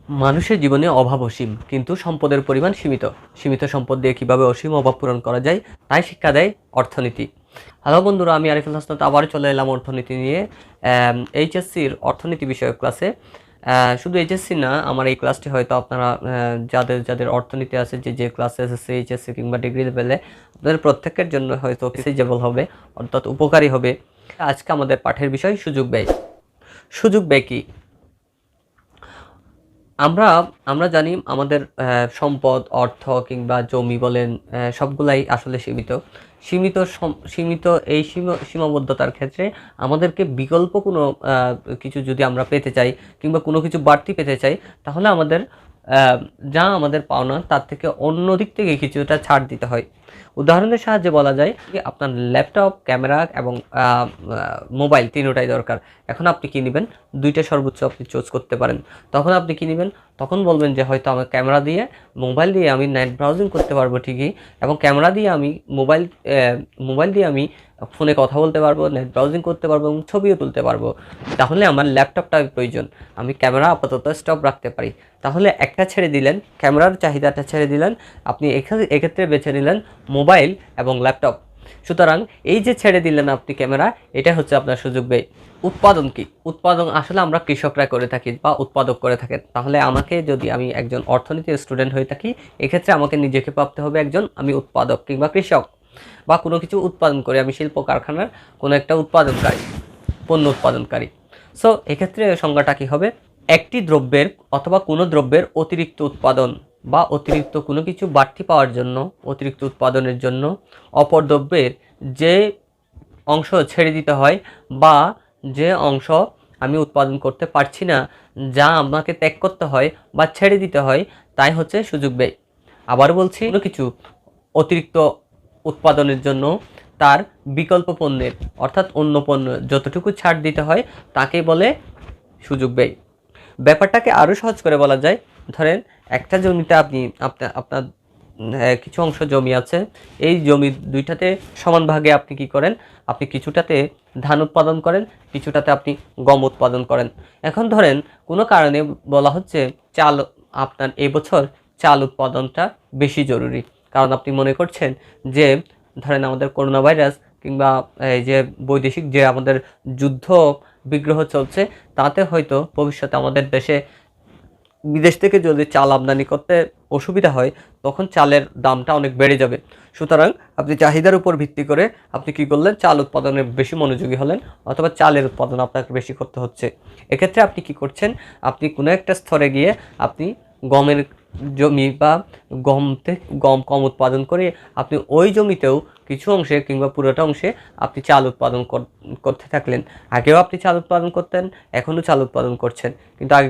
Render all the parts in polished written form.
মানুষের জীবনে অভাব অসীম, কিন্তু সম্পদের পরিমাণ সীমিত। সীমিত সম্পদ দিয়ে কিভাবে অসীম অভাব পূরণ করা যায় তাই শিক্ষা দেয় অর্থনীতি। হ্যালো বন্ধুরা, আমি আরিফুল হাসান আবার চলে এলাম অর্থনীতি নিয়ে। এইচএসসির অর্থনীতি বিষয়ক ক্লাসে। শুধু এইচএসসি না, আমার এই ক্লাসটি হয়তো আপনারা যাদের যাদের অর্থনীতি আছে, যে ক্লাসে এসএসসি এইচএসসি কিংবা ডিগ্রি লেভেলে, আপনাদের প্রত্যেকের জন্য হয়তো ফিজিবল হবে, অর্থাৎ উপকারী হবে। আজকে আমাদের পাঠের বিষয় সুযোগ ব্যয়। সুযোগ ব্যয় কি? আমরা আমরা জানি আমাদের সম্পদ, অর্থ কিংবা জমি বলেন, সবগুলাই আসলে সীমিত। সীমিত এই সীমাবদ্ধতার ক্ষেত্রে আমাদেরকে বিকল্প কোনো কিছু যদি আমরা পেতে চাই কিংবা কোনো কিছু বাড়তি পেতে চাই, তাহলে আমাদের যা আমাদের পাওনা তার থেকে অন্য দিক থেকে কিছুটা ছাড় দিতে হয়। উদাহরণের সাহায্যে বলা যায় যে আপনার ল্যাপটপ, ক্যামেরা এবং মোবাইল তিনটাই দরকার। এখন আপনি কি নেবেন? দুইটা সর্বোচ্চ আপনি চুজ করতে পারেন। তখন আপনি কি নেবেন? তখন বলবেন যে হয়তো আমার ক্যামেরা দিয়ে, মোবাইল দিয়ে আমি নেট ব্রাউজিং করতে পারবো ঠিকই, এবং ক্যামেরা দিয়ে আমি মোবাইল দিয়ে আমি ফোনে কথা বলতে পারবো, নেট ব্রাউজিং করতে পারবো এবং ছবিও তুলতে পারবো। তাহলে আমার ল্যাপটপটা প্রয়োজন, আমি ক্যামেরা আপাতত স্টপ রাখতে পারি। তাহলে একটা ছেড়ে দিলেন, ক্যামেরার চাহিদাটা ছেড়ে দিলেন, আপনি এক্ষেত্রে বেছে নিলেন মোবাইল এবং ল্যাপটপ। সুতরাং এই যে ছেড়ে দিলেন আপনি ক্যামেরা, এটা হচ্ছে আপনার সুযোগ ব্যয়। উৎপাদন কি? উৎপাদন আসলে আমরা কৃষকরা করে থাকি বা উৎপাদক করে থাকেন। তাহলে আমি একজন অর্থনীতির স্টুডেন্ট হয়ে থাকি, এক্ষেত্রে আমাকে নিজেকে ভাবতে হবে আমি উৎপাদক কিংবা কৃষক, বা কোনো কিছু উৎপাদন করি, আমি শিল্প কারখানার কোনো একটা উৎপাদনকারী, পণ্য উৎপাদনকারী। সো এক্ষেত্রে সংজ্ঞাটা কী হবে? একটি দ্রব্যের অথবা কোনো দ্রব্যের অতিরিক্ত উৎপাদন বা অতিরিক্ত কোনো কিছু বাড়তি পাওয়ার জন্য, অতিরিক্ত উৎপাদনের জন্য অপর দ্রব্যের যে অংশ ছেড়ে দিতে হয়, বা যে অংশ আমি উৎপাদন করতে পারছি না, যা আমাকে ত্যাগ করতে হয় বা ছেড়ে দিতে হয়, তাই হচ্ছে সুযোগ ব্যয়। আবার বলছি, কোনো কিছু অতিরিক্ত উৎপাদনের জন্য তার বিকল্প পণ্যের, অর্থাৎ অন্য পণ্য যতটুকু ছাড় দিতে হয় তাকেই বলে সুযোগ ব্যয়। ব্যাপারটাকে আরও সহজ করে বলা যায়, ধরেন একটা জমিতে আপনার কিছু অংশ জমি আছে, এই জমি দুইটাতে সমান ভাগে আপনি কি করেন? আপনি কিছুটাতে ধান উৎপাদন করেন, কিছুটাতে আপনি গম উৎপাদন করেন। এখন ধরেন কোনো কারণে বলা হচ্ছে চাল, আপনার এবছর চাল উৎপাদনটা বেশি জরুরি, কারণ আপনি মনে করছেন যে ধরেন আমাদের করোনা ভাইরাস কিংবা এই যে বৈদেশিক যে আমাদের যুদ্ধ বিগ্রহ চলছে, তাতে হয়তো ভবিষ্যতে আমাদের দেশে বিদেশ থেকে যদি চাল আমদানি করতে অসুবিধা হয়, তখন চালের দামটা অনেক বেড়ে যাবে। সুতরাং আপনি চাহিদার উপর ভিত্তি করে আপনি কি করলেন? চাল উৎপাদনে বেশি মনোযোগী হলেন, অথবা চালের উৎপাদন আপনাকে বেশি করতে হচ্ছে। এক্ষেত্রে আপনি কি করছেন? আপনি কোনো একটা স্তরে গিয়ে আপনি গমের জমি বা গম কম উৎপাদন করে আপনি ওই জমিতেও কিছু অংশে কিংবা পুরোটা অংশে আপনি চাল উৎপাদন করতে থাকলেন। আগেও আপনি চাল উৎপাদন করতেন, এখনও চাল উৎপাদন করছেন, কিন্তু আগে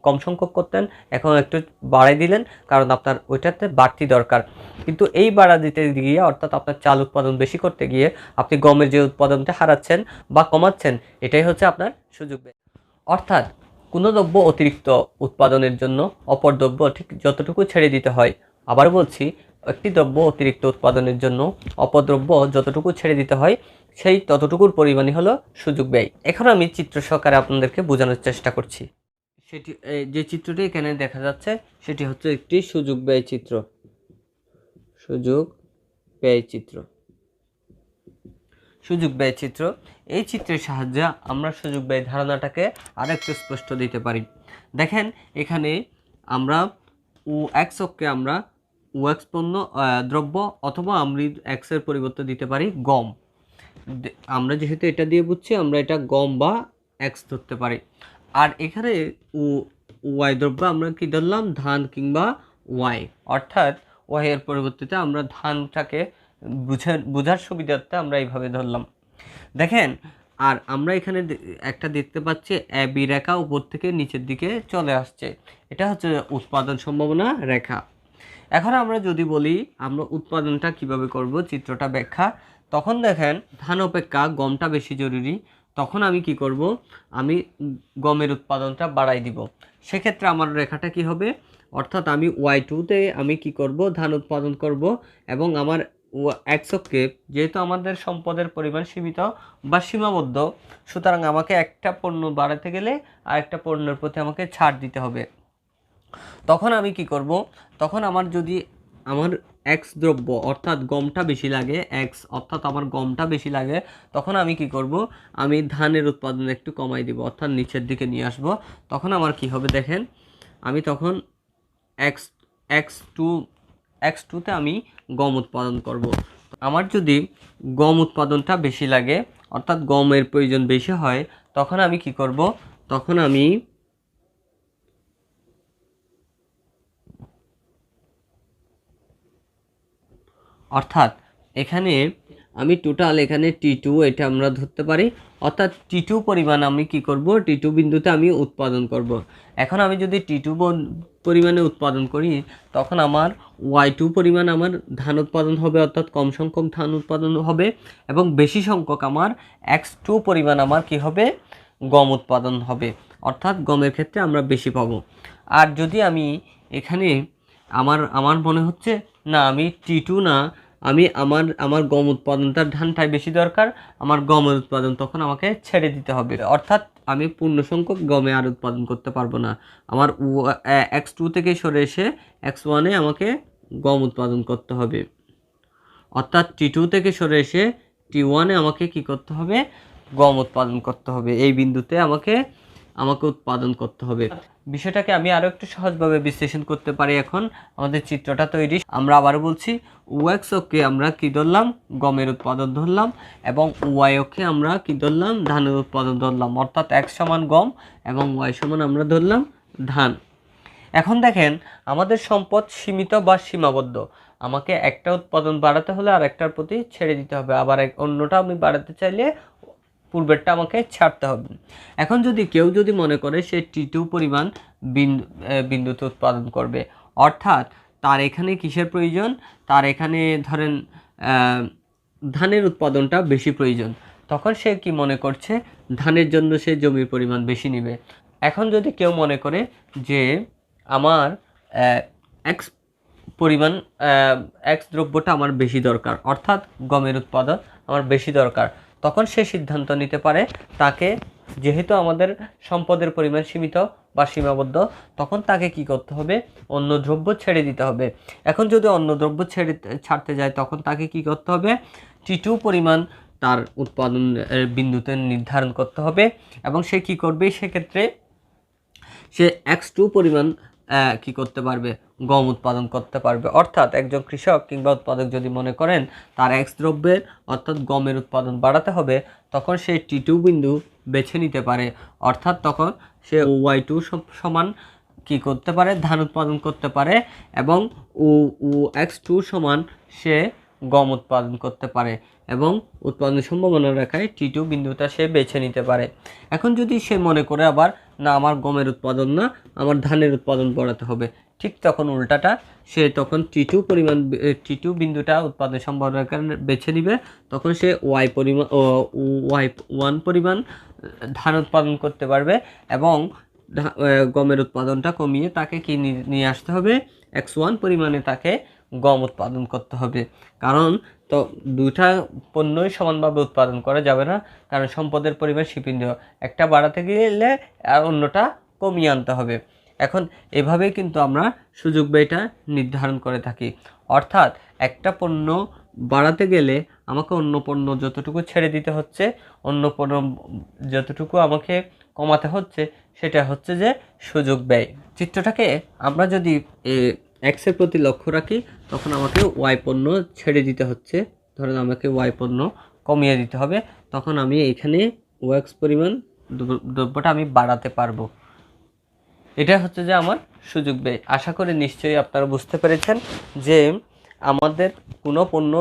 কম সংখ্যক করতেন, এখন একটু বাড়াই দিলেন, কারণ আপনার ওইটাতে বাড়তি দরকার। কিন্তু এই বাড়া দিতে গিয়ে, অর্থাৎ আপনার চাল উৎপাদন বেশি করতে গিয়ে আপনি গমের যে উৎপাদনটা হারাচ্ছেন বা কমাচ্ছেন, এটাই হচ্ছে আপনার সুযোগ ব্যয়। অর্থাৎ কোনো দ্রব্য অতিরিক্ত উৎপাদনের জন্য অপর দ্রব্য ঠিক যতটুকু ছেড়ে দিতে হয়। আবার বলছি, একটি দ্রব্য অতিরিক্ত উৎপাদনের জন্য অপর দ্রব্য যতটুকু ছেড়ে দিতে হয়, সেই ততটুকুর পরিমাণই হলো সুযোগ ব্যয়। এখন আমি চিত্র সহকারে আপনাদেরকে বোঝানোর চেষ্টা করছি। যে চিত্রটি এখানে দেখা যাচ্ছে, সেটি হচ্ছে একটি সুযোগ ব্যয় চিত্র। সুযোগ ব্যয় চিত্র। সুযোগ ব্যয় চিত্র। এই চিত্রের সাহায্যে আমরা সুযোগ ব্যয় ধারণাটাকে আরেকটু স্পষ্ট দিতে পারি। দেখেন, এখানে আমরা এক্স অক্ষে আমরা এক্স পণ্য দ্রব্য, অথবা আমরা এক্সের পরিবর্তে দিতে পারি গম। আমরা যেহেতু এটা দিয়ে বুঝছি, আমরা এটা গম বা এক্স ধরতে পারি। আর এখানে ওয়াই দ্রব্য আমরা কি ধরলাম? ধান কিংবা ওয়াই, অর্থাৎ ওয়াই এর পরিবর্তে আমরা ধানটাকে বোঝার সুবিধার্থে আমরা এইভাবে ধরলাম। দেখেন, আর আমরা এখানে একটা দেখতে পাচ্ছি বি রেখা উপর থেকে নিচের দিকে চলে আসছে, এটা হচ্ছে উৎপাদন সম্ভাবনা রেখা। এখন আমরা যদি বলি আমরা উৎপাদনটা কিভাবে করব, চিত্রটা ব্যাখ্যা, তখন দেখেন ধান অপেক্ষা গমটা বেশি জরুরি। তখন আমি কি করব? আমি গমের উৎপাদনটা বাড়াই দিব। সেক্ষেত্রে আমার রেখাটা কি হবে? অর্থাৎ আমি Y2-তে আমি কি করব? ধান উৎপাদন করব, এবং আমার এক্স অক্ষে যেহেতু আমাদের সম্পদের পরিমাণ সীমিত বা সীমাবদ্ধ, সুতরাং আমাকে একটা পণ্য বাড়াতে গেলে আরেকটা পণ্যের প্রতি আমাকে ছাড় দিতে হবে। তখন আমি কি করব, তখন আমার যদি আমার এক্স দ্রব্য অর্থাৎ গমটা বেশি লাগে, এক্স অর্থাৎ আমার গমটা বেশি লাগে, তখন আমি কি করব, আমি ধানের উৎপাদন একটু কমাই দিব, অর্থাৎ নিচের দিকে নিয়ে আসব। তখন আমার কি হবে দেখেন, আমি তখন এক্স এক্স টু এক্স টুতে আমি গম উৎপাদন করব। আমার যদি গম উৎপাদনটা বেশি লাগে অর্থাৎ গমের প্রয়োজন বেশি হয়, তখন আমি কি করব, তখন আমি অর্থাৎ এখানে আমি টোটাল এখানে T2 এটা আমরা ধরতে পারি, অর্থাৎ T2 পরিমাণ আমি কি করব, T2 বিন্দুতে আমি উৎপাদন করব। এখন আমি যদি T2 পরিমাণে উৎপাদন করি, তখন আমার Y2 পরিমাণ আমার ধান উৎপাদন হবে, অর্থাৎ কম সংখ্যক ধান উৎপাদন হবে, এবং বেশি সংখ্যক আমার X2 পরিমাণ আমার কি হবে, গম উৎপাদন হবে, অর্থাৎ গমের ক্ষেত্রে আমরা বেশি পাবো। আর যদি আমি এখানে আমার আমার মনে হচ্ছে না আমি T2 না, আমি আমার গম উৎপাদনটার ধানটাই বেশি দরকার, আমার গমের উৎপাদন তখন আমাকে ছেড়ে দিতে হবে, অর্থাৎ আমি পূর্ণ সংখ্যক গমে আর উৎপাদন করতে পারবো না। আমার X2 থেকে সরে এসে X1-এ আমাকে গম উৎপাদন করতে হবে, অর্থাৎ T2 থেকে সরে এসে T1-এ আমাকে কি করতে হবে, গম উৎপাদন করতে হবে। এই বিন্দুতে আমাকে উৎপাদন করতে হবে। বিষয়টাকে আমি আরো একটু সহজভাবে বিশ্লেষণ করতে পারি। এখন আমাদের চিত্রটা তৈরি, আমরা আবারও বলছি, ওএক্স অক্ষে আমরা কি ধরলাম, গমের উৎপাদন ধরলাম, এবং ওয়াই অক্ষে আমরা কি ধরলাম, ধানের উৎপাদন ধরলাম, অর্থাৎ এক্স সমান গম এবং ওয়াই সমান আমরা ধরলাম ধান। এখন দেখেন, আমাদের সম্পদ সীমিত বা সীমাবদ্ধ, আমাকে একটা উৎপাদন বাড়াতে হলে আর একটার প্রতি ছেড়ে দিতে হবে, আবার অন্যটা আমি বাড়াতে চাইলে পূর্বেরটা আমাকে ছাড়তে হবে। এখন যদি কেউ যদি মনে করে সে T2 পরিমাণ বিন্দুতে উৎপাদন করবে, অর্থাৎ তার এখানে কিসের প্রয়োজন, তার এখানে ধরেন ধানের উৎপাদনটা বেশি প্রয়োজন, তখন সে কি মনে করছে, ধানের জন্য সে জমির পরিমাণ বেশি নেবে। এখন যদি কেউ মনে করে যে আমার এক্স পরিমাণ এক্স দ্রব্যটা আমার বেশি দরকার, অর্থাৎ গমের উৎপাদন আমার বেশি দরকার, তখন সে সিদ্ধান্ত নিতে পারে, তাকে যেহেতু আমাদের সম্পদের পরিমাণ সীমিত বা সীমাবদ্ধ, তখন তাকে কি করতে হবে, অন্য দ্রব্য ছেড়ে দিতে হবে। এখন যদি অন্য দ্রব্য ছাড়তে যায়, তখন তাকে কি করতে হবে, T2 পরিমাণ তার উৎপাদন বিন্দুতে নির্ধারণ করতে হবে, এবং সে কি করবে, সেক্ষেত্রে সে X2 পরিমাণ কি করতে পারবে, গম উৎপাদন করতে পারবে। অর্থাৎ একজন কৃষক কিংবা উৎপাদক যদি মনে করেন তার এক্স দ্রব্যের অর্থাৎ গমের উৎপাদন বাড়াতে হবে, তখন সে T2 বিন্দু বেছে নিতে পারে, অর্থাৎ তখন সে Y2 সমান কি করতে পারে, ধান উৎপাদন করতে পারে, এবং X2 সমান সে গম উৎপাদন করতে পারে, এবং উৎপাদনের সম্ভাবনা রেখায় T2 বিন্দুটা সে বেছে নিতে পারে। এখন যদি সে মনে করে আবার না আমার গমের উৎপাদন না, আমার ধানের উৎপাদন বাড়াতে হবে, ঠিক তখন উল্টাটা, সে তখন T2 বিন্দুটা উৎপাদন সম্ভাবনার কারণে বেছে নিবে, তখন সে Y1 পরিমাণ ধান উৎপাদন করতে পারবে, এবং গমের উৎপাদনটা কমিয়ে তাকে কি নিয়ে আসতে হবে, X1 পরিমাণে তাকে গম উৎপাদন করতে হবে। কারণ তো দুইটা পণ্যই সমানভাবে উৎপাদন করা যাবে না, কারণ সম্পদের পরিমাণ সীমিত, একটা বাড়াতে গেলে আর অন্যটা কমিয়ে আনতে হবে। এখন এভাবেই কিন্তু আমরা সুযোগ ব্যয়টা নির্ধারণ করে থাকি, অর্থাৎ একটা পণ্য বাড়াতে গেলে আমাকে অন্য পণ্য যতটুকু ছেড়ে দিতে হচ্ছে, অন্য পণ্য যতটুকু আমাকে কমাতে হচ্ছে, সেটা হচ্ছে যে সুযোগ ব্যয়। চিত্রটাকে আমরা যদি এক্সের প্রতি লক্ষ্য রাখি, তখন আমাকে ওয়াই পণ্য ছেড়ে দিতে হচ্ছে, ধরেন আমাকে ওয়াই পণ্য কমিয়ে দিতে হবে, তখন আমি এখানে ওএক্স পরিমাণ দ্রব্যটা আমি বাড়াতে পারবো। এটা হচ্ছে যে আমার সুযোগ ব্যয়। আশা করি নিশ্চয়ই আপনারা বুঝতে পেরেছেন যে আমাদের কোনো পণ্য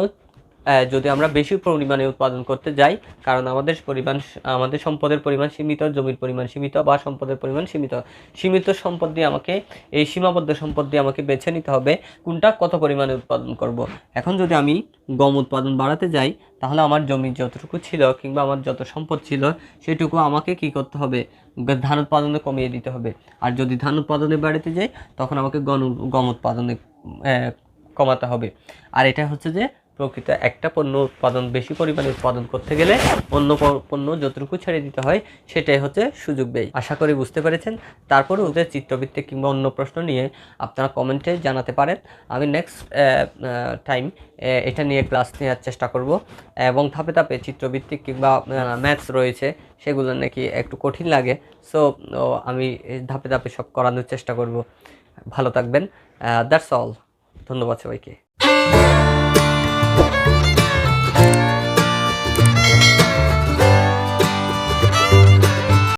যদি আমরা বেশি পরিমাণে উৎপাদন করতে যাই, কারণ আমাদের সম্পদের পরিমাণ সীমিত, জমির পরিমাণ সীমিত বা সম্পদের পরিমাণ সীমিত সম্পদ দিয়ে আমাকে, এই সীমাবদ্ধ সম্পদ দিয়ে আমাকে বেছে নিতে হবে কোনটা কত পরিমাণে উৎপাদন করব। এখন যদি আমি গম উৎপাদন বাড়াতে যাই, তাহলে আমার জমি যতটুকু ছিল কিংবা আমার যত সম্পদ ছিল সেটুকু আমাকে কি করতে হবে, ধান উৎপাদনে কমিয়ে দিতে হবে। আর যদি ধান উৎপাদনে বাড়াতে যাই, তখন আমাকে গম উৎপাদনে কমাতে হবে। আর এটা হচ্ছে যে প্রকৃত একটা পণ্য উৎপাদন বেশি পরিমাণে উৎপাদন করতে গেলে অন্য পণ্য যতটুকু ছেড়ে দিতে হয় সেটাই হচ্ছে সুযোগ ব্যয়। আশা করি বুঝতে পেরেছেন। তারপরে ওদের চিত্রভিত্তিক কিংবা অন্য প্রশ্ন নিয়ে আপনারা কমেন্টে জানাতে পারেন। আমি নেক্সট টাইম এটা নিয়ে ক্লাস নেওয়ার চেষ্টা করব। এবং ধাপে ধাপে চিত্রভিত্তিক কিংবা ম্যাথস রয়েছে সেগুলো নাকি একটু কঠিন লাগে, সো আমি ধাপে ধাপে সব করানোর চেষ্টা করব। ভালো থাকবেন। That's all. ধন্যবাদ সবাইকে।